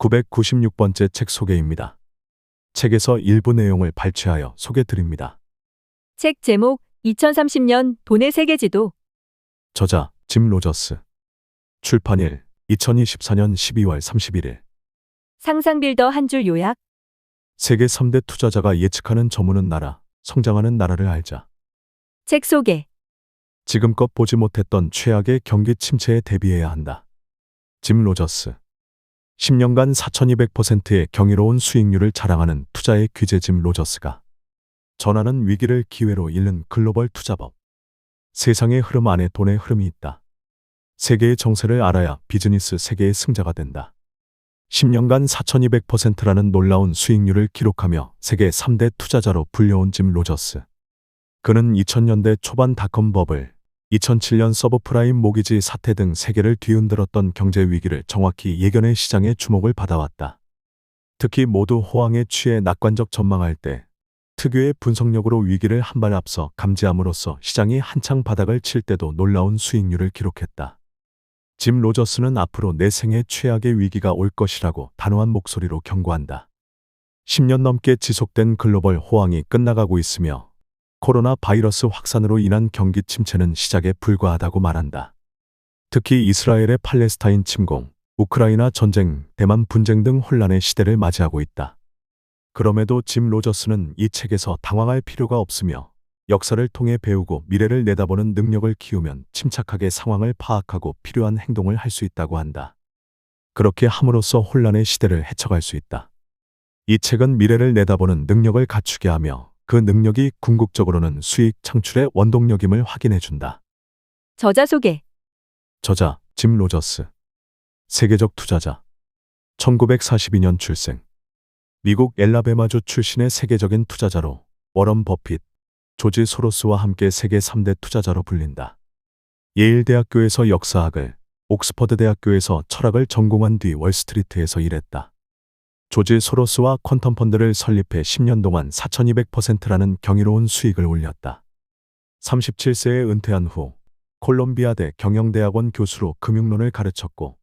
996번째 책 소개입니다. 책에서 일부 내용을 발췌하여 소개드립니다. 책 제목 2030년 돈의 세계지도. 저자 짐 로저스. 출판일 2024년 12월 31일. 상상빌더 한 줄 요약. 세계 3대 투자자가 예측하는 저무는 나라, 성장하는 나라를 알자. 책 소개. 지금껏 보지 못했던 최악의 경기 침체에 대비해야 한다. 짐 로저스. 10년간 4200%의 경이로운 수익률을 자랑하는 투자의 귀재 짐 로저스가 전하는 위기를 기회로 잃는 글로벌 투자법. 세상의 흐름 안에 돈의 흐름이 있다. 세계의 정세를 알아야 비즈니스 세계의 승자가 된다. 10년간 4200%라는 놀라운 수익률을 기록하며 세계 3대 투자자로 불려온 짐 로저스. 그는 2000년대 초반 닷컴 버블, 2007년 서브프라임 모기지 사태 등 세계를 뒤흔들었던 경제 위기를 정확히 예견해 시장의 주목을 받아왔다. 특히 모두 호황에 취해 낙관적 전망할 때 특유의 분석력으로 위기를 한 발 앞서 감지함으로써 시장이 한창 바닥을 칠 때도 놀라운 수익률을 기록했다. 짐 로저스는 앞으로 내 생애 최악의 위기가 올 것이라고 단호한 목소리로 경고한다. 10년 넘게 지속된 글로벌 호황이 끝나가고 있으며 코로나 바이러스 확산으로 인한 경기 침체는 시작에 불과하다고 말한다. 특히 이스라엘의 팔레스타인 침공, 우크라이나 전쟁, 대만 분쟁 등 혼란의 시대를 맞이하고 있다. 그럼에도 짐 로저스는 이 책에서 당황할 필요가 없으며 역사를 통해 배우고 미래를 내다보는 능력을 키우면 침착하게 상황을 파악하고 필요한 행동을 할 수 있다고 한다. 그렇게 함으로써 혼란의 시대를 헤쳐갈 수 있다. 이 책은 미래를 내다보는 능력을 갖추게 하며 그 능력이 궁극적으로는 수익 창출의 원동력임을 확인해준다. 저자 소개. 저자 짐 로저스. 세계적 투자자. 1942년 출생. 미국 엘라베마주 출신의 세계적인 투자자로 워런 버핏, 조지 소로스와 함께 세계 3대 투자자로 불린다. 예일대학교에서 역사학을, 옥스퍼드 대학교에서 철학을 전공한 뒤 월스트리트에서 일했다. 조지 소로스와 퀀텀 펀드를 설립해 10년 동안 4200%라는 경이로운 수익을 올렸다. 37세에 은퇴한 후 콜롬비아대 경영대학원 교수로 금융론을 가르쳤고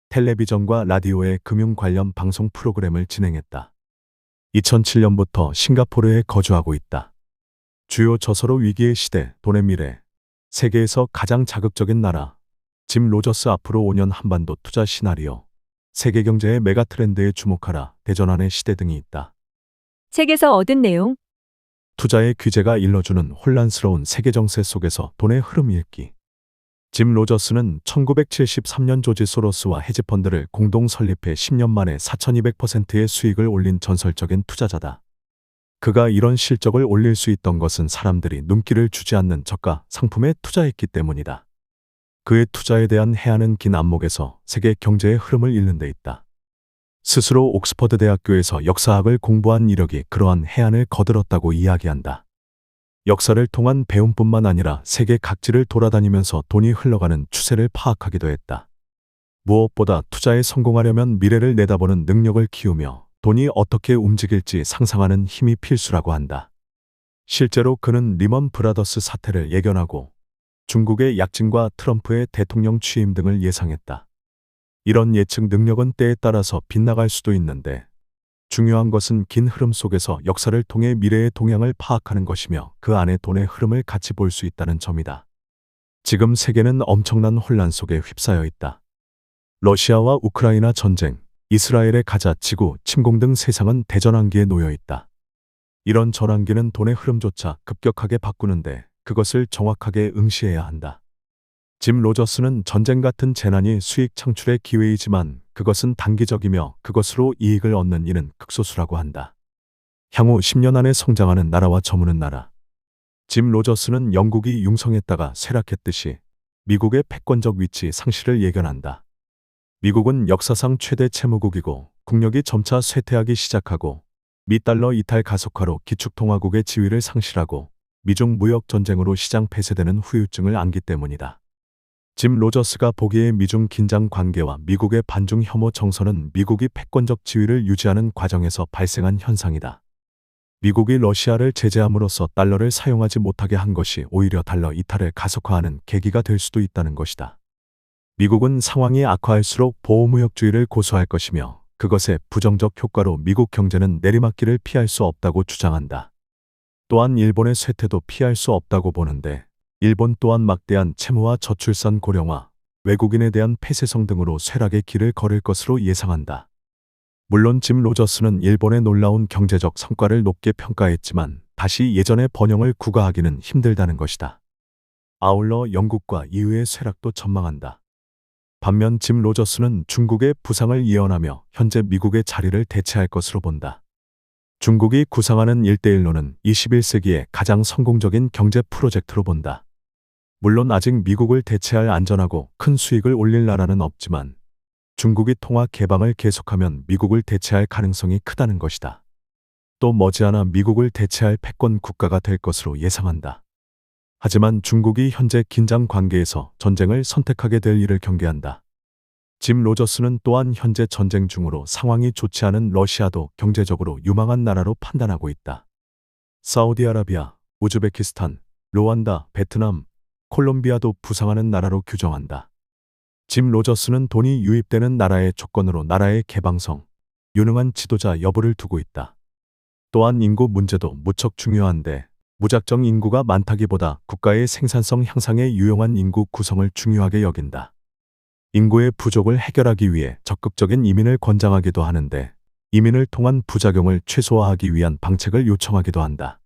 텔레비전과 라디오의 금융 관련 방송 프로그램을 진행했다. 2007년부터 싱가포르에 거주하고 있다. 주요 저서로 위기의 시대, 돈의 미래, 세계에서 가장 자극적인 나라, 짐 로저스 앞으로 5년 한반도 투자 시나리오, 세계 경제의 메가 트렌드에 주목하라, 대전환의 시대 등이 있다. 책에서 얻은 내용. 투자의 규제가 일러주는 혼란스러운 세계 정세 속에서 돈의 흐름 읽기. 짐 로저스는 1973년 조지 소로스와 헤지펀드를 공동 설립해 10년 만에 4200%의 수익을 올린 전설적인 투자자다. 그가 이런 실적을 올릴 수 있던 것은 사람들이 눈길을 주지 않는 저가 상품에 투자했기 때문이다. 그의 투자에 대한 해안은 긴 안목에서 세계 경제의 흐름을 읽는 데 있다. 스스로 옥스퍼드 대학교에서 역사학을 공부한 이력이 그러한 해안을 거들었다고 이야기한다. 역사를 통한 배움뿐만 아니라 세계 각지를 돌아다니면서 돈이 흘러가는 추세를 파악하기도 했다. 무엇보다 투자에 성공하려면 미래를 내다보는 능력을 키우며 돈이 어떻게 움직일지 상상하는 힘이 필수라고 한다. 실제로 그는 리먼 브라더스 사태를 예견하고 중국의 약진과 트럼프의 대통령 취임 등을 예상했다. 이런 예측 능력은 때에 따라서 빗나갈 수도 있는데 중요한 것은 긴 흐름 속에서 역사를 통해 미래의 동향을 파악하는 것이며 그 안에 돈의 흐름을 같이 볼 수 있다는 점이다. 지금 세계는 엄청난 혼란 속에 휩싸여 있다. 러시아와 우크라이나 전쟁, 이스라엘의 가자, 지구, 침공 등 세상은 대전환기에 놓여 있다. 이런 전환기는 돈의 흐름조차 급격하게 바꾸는데 그것을 정확하게 응시해야 한다. 짐 로저스는 전쟁 같은 재난이 수익 창출의 기회이지만 그것은 단기적이며 그것으로 이익을 얻는 이는 극소수라고 한다. 향후 10년 안에 성장하는 나라와 저무는 나라. 짐 로저스는 영국이 융성했다가 쇠락했듯이 미국의 패권적 위치 상실을 예견한다. 미국은 역사상 최대 채무국이고 국력이 점차 쇠퇴하기 시작하고 미달러 이탈 가속화로 기축통화국의 지위를 상실하고 미중 무역 전쟁으로 시장 폐쇄되는 후유증을 안기 때문이다. 짐 로저스가 보기에 미중 긴장 관계와 미국의 반중 혐오 정서는 미국이 패권적 지위를 유지하는 과정에서 발생한 현상이다. 미국이 러시아를 제재함으로써 달러를 사용하지 못하게 한 것이 오히려 달러 이탈을 가속화하는 계기가 될 수도 있다는 것이다. 미국은 상황이 악화할수록 보호무역주의를 고수할 것이며 그것의 부정적 효과로 미국 경제는 내리막길을 피할 수 없다고 주장한다. 또한 일본의 쇠퇴도 피할 수 없다고 보는데 일본 또한 막대한 채무와 저출산 고령화, 외국인에 대한 폐쇄성 등으로 쇠락의 길을 걸을 것으로 예상한다. 물론 짐 로저스는 일본의 놀라운 경제적 성과를 높게 평가했지만 다시 예전의 번영을 구가하기는 힘들다는 것이다. 아울러 영국과 EU의 쇠락도 전망한다. 반면 짐 로저스는 중국의 부상을 예언하며 현재 미국의 자리를 대체할 것으로 본다. 중국이 구상하는 1대1로는 21세기의 가장 성공적인 경제 프로젝트로 본다. 물론 아직 미국을 대체할 안전하고 큰 수익을 올릴 나라는 없지만 중국이 통화 개방을 계속하면 미국을 대체할 가능성이 크다는 것이다. 또 머지않아 미국을 대체할 패권 국가가 될 것으로 예상한다. 하지만 중국이 현재 긴장 관계에서 전쟁을 선택하게 될 일을 경계한다. 짐 로저스는 또한 현재 전쟁 중으로 상황이 좋지 않은 러시아도 경제적으로 유망한 나라로 판단하고 있다. 사우디아라비아, 우즈베키스탄, 루안다, 베트남, 콜롬비아도 부상하는 나라로 규정한다. 짐 로저스는 돈이 유입되는 나라의 조건으로 나라의 개방성, 유능한 지도자 여부를 두고 있다. 또한 인구 문제도 무척 중요한데 무작정 인구가 많다기보다 국가의 생산성 향상에 유용한 인구 구성을 중요하게 여긴다. 인구의 부족을 해결하기 위해 적극적인 이민을 권장하기도 하는데 이민을 통한 부작용을 최소화하기 위한 방책을 요청하기도 한다.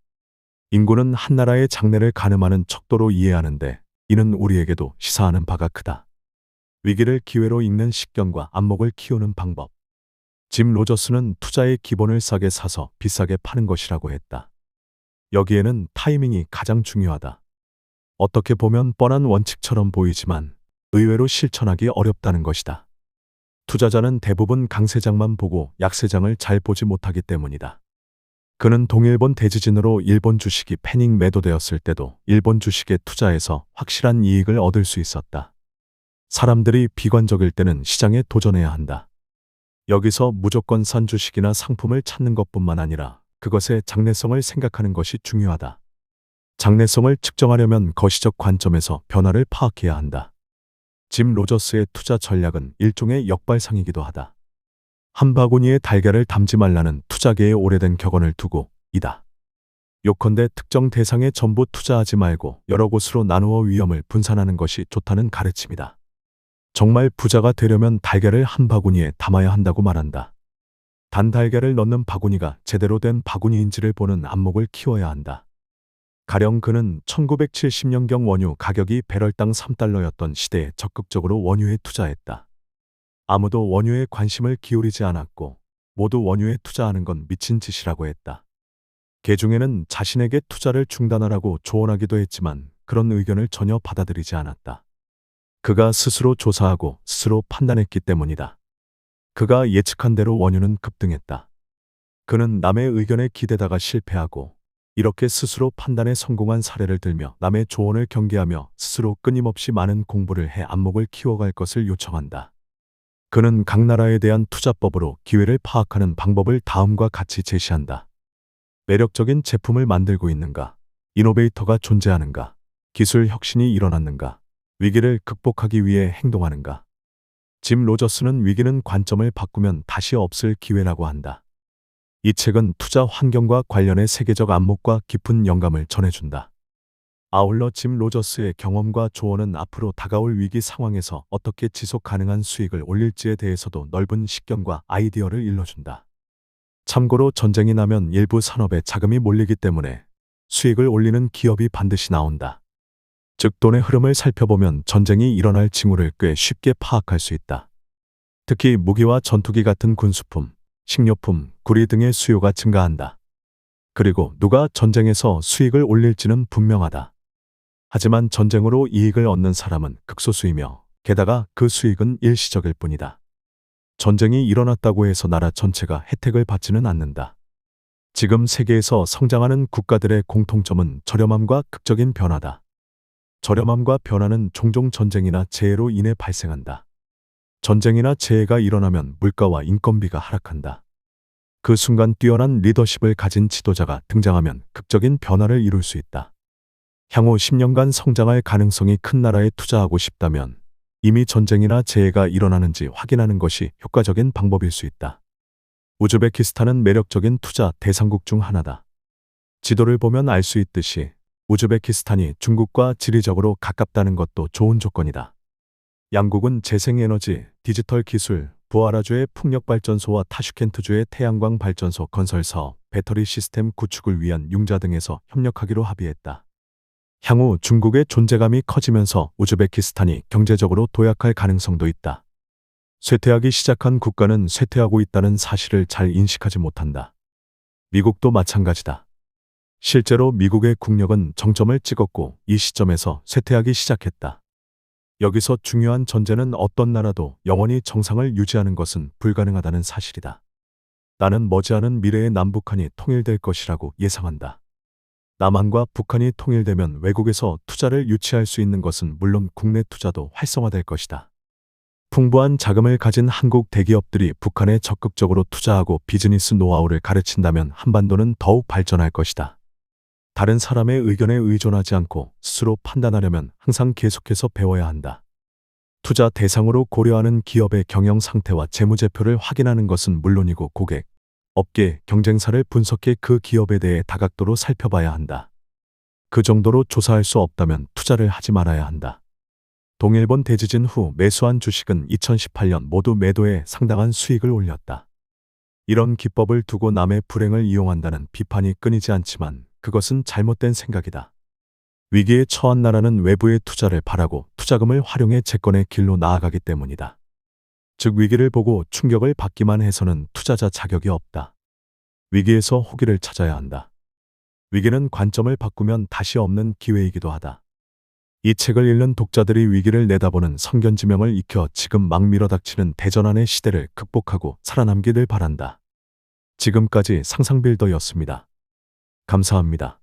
인구는 한 나라의 장래를 가늠하는 척도로 이해하는데 이는 우리에게도 시사하는 바가 크다. 위기를 기회로 읽는 식견과 안목을 키우는 방법. 짐 로저스는 투자의 기본을 싸게 사서 비싸게 파는 것이라고 했다. 여기에는 타이밍이 가장 중요하다. 어떻게 보면 뻔한 원칙처럼 보이지만 의외로 실천하기 어렵다는 것이다. 투자자는 대부분 강세장만 보고 약세장을 잘 보지 못하기 때문이다. 그는 동일본 대지진으로 일본 주식이 패닉 매도되었을 때도 일본 주식에 투자해서 확실한 이익을 얻을 수 있었다. 사람들이 비관적일 때는 시장에 도전해야 한다. 여기서 무조건 산 주식이나 상품을 찾는 것뿐만 아니라 그것의 장래성을 생각하는 것이 중요하다. 장래성을 측정하려면 거시적 관점에서 변화를 파악해야 한다. 짐 로저스의 투자 전략은 일종의 역발상이기도 하다. 한 바구니에 달걀을 담지 말라는 투자계의 오래된 격언을 두고 이다. 요컨대 특정 대상에 전부 투자하지 말고 여러 곳으로 나누어 위험을 분산하는 것이 좋다는 가르침이다. 정말 부자가 되려면 달걀을 한 바구니에 담아야 한다고 말한다. 단 달걀을 넣는 바구니가 제대로 된 바구니인지를 보는 안목을 키워야 한다. 가령 그는 1970년경 원유 가격이 배럴당 3달러였던 시대에 적극적으로 원유에 투자했다. 아무도 원유에 관심을 기울이지 않았고 모두 원유에 투자하는 건 미친 짓이라고 했다. 개중에는 자신에게 투자를 중단하라고 조언하기도 했지만 그런 의견을 전혀 받아들이지 않았다. 그가 스스로 조사하고 스스로 판단했기 때문이다. 그가 예측한 대로 원유는 급등했다. 그는 남의 의견에 기대다가 실패하고 이렇게 스스로 판단에 성공한 사례를 들며 남의 조언을 경계하며 스스로 끊임없이 많은 공부를 해 안목을 키워갈 것을 요청한다. 그는 각 나라에 대한 투자법으로 기회를 파악하는 방법을 다음과 같이 제시한다. 매력적인 제품을 만들고 있는가? 이노베이터가 존재하는가? 기술 혁신이 일어났는가? 위기를 극복하기 위해 행동하는가? 짐 로저스는 위기는 관점을 바꾸면 다시 없을 기회라고 한다. 이 책은 투자 환경과 관련해 세계적 안목과 깊은 영감을 전해준다. 아울러 짐 로저스의 경험과 조언은 앞으로 다가올 위기 상황에서 어떻게 지속 가능한 수익을 올릴지에 대해서도 넓은 식견과 아이디어를 일러준다. 참고로 전쟁이 나면 일부 산업에 자금이 몰리기 때문에 수익을 올리는 기업이 반드시 나온다. 즉 돈의 흐름을 살펴보면 전쟁이 일어날 징후를 꽤 쉽게 파악할 수 있다. 특히 무기와 전투기 같은 군수품, 식료품, 구리 등의 수요가 증가한다. 그리고 누가 전쟁에서 수익을 올릴지는 분명하다. 하지만 전쟁으로 이익을 얻는 사람은 극소수이며 게다가 그 수익은 일시적일 뿐이다. 전쟁이 일어났다고 해서 나라 전체가 혜택을 받지는 않는다. 지금 세계에서 성장하는 국가들의 공통점은 저렴함과 극적인 변화다. 저렴함과 변화는 종종 전쟁이나 재해로 인해 발생한다. 전쟁이나 재해가 일어나면 물가와 인건비가 하락한다. 그 순간 뛰어난 리더십을 가진 지도자가 등장하면 극적인 변화를 이룰 수 있다. 향후 10년간 성장할 가능성이 큰 나라에 투자하고 싶다면 이미 전쟁이나 재해가 일어나는지 확인하는 것이 효과적인 방법일 수 있다. 우즈베키스탄은 매력적인 투자 대상국 중 하나다. 지도를 보면 알 수 있듯이 우즈베키스탄이 중국과 지리적으로 가깝다는 것도 좋은 조건이다. 양국은 재생에너지, 디지털 기술, 부하라주의 풍력발전소와 타슈켄트주의 태양광 발전소 건설 사업, 배터리 시스템 구축을 위한 융자 등에서 협력하기로 합의했다. 향후 중국의 존재감이 커지면서 우즈베키스탄이 경제적으로 도약할 가능성도 있다. 쇠퇴하기 시작한 국가는 쇠퇴하고 있다는 사실을 잘 인식하지 못한다. 미국도 마찬가지다. 실제로 미국의 국력은 정점을 찍었고 이 시점에서 쇠퇴하기 시작했다. 여기서 중요한 전제는 어떤 나라도 영원히 정상을 유지하는 것은 불가능하다는 사실이다. 나는 머지않은 미래의 남북한이 통일될 것이라고 예상한다. 남한과 북한이 통일되면 외국에서 투자를 유치할 수 있는 것은 물론 국내 투자도 활성화될 것이다. 풍부한 자금을 가진 한국 대기업들이 북한에 적극적으로 투자하고 비즈니스 노하우를 가르친다면 한반도는 더욱 발전할 것이다. 다른 사람의 의견에 의존하지 않고 스스로 판단하려면 항상 계속해서 배워야 한다. 투자 대상으로 고려하는 기업의 경영 상태와 재무제표를 확인하는 것은 물론이고 고객, 업계, 경쟁사를 분석해 그 기업에 대해 다각도로 살펴봐야 한다. 그 정도로 조사할 수 없다면 투자를 하지 말아야 한다. 동일본 대지진 후 매수한 주식은 2018년 모두 매도에 상당한 수익을 올렸다. 이런 기법을 두고 남의 불행을 이용한다는 비판이 끊이지 않지만 그것은 잘못된 생각이다. 위기에 처한 나라는 외부의 투자를 바라고 투자금을 활용해 재건의 길로 나아가기 때문이다. 즉 위기를 보고 충격을 받기만 해서는 투자자 자격이 없다. 위기에서 호기를 찾아야 한다. 위기는 관점을 바꾸면 다시 없는 기회이기도 하다. 이 책을 읽는 독자들이 위기를 내다보는 성견지명을 익혀 지금 막 밀어닥치는 대전환의 시대를 극복하고 살아남기를 바란다. 지금까지 상상빌더였습니다. 감사합니다.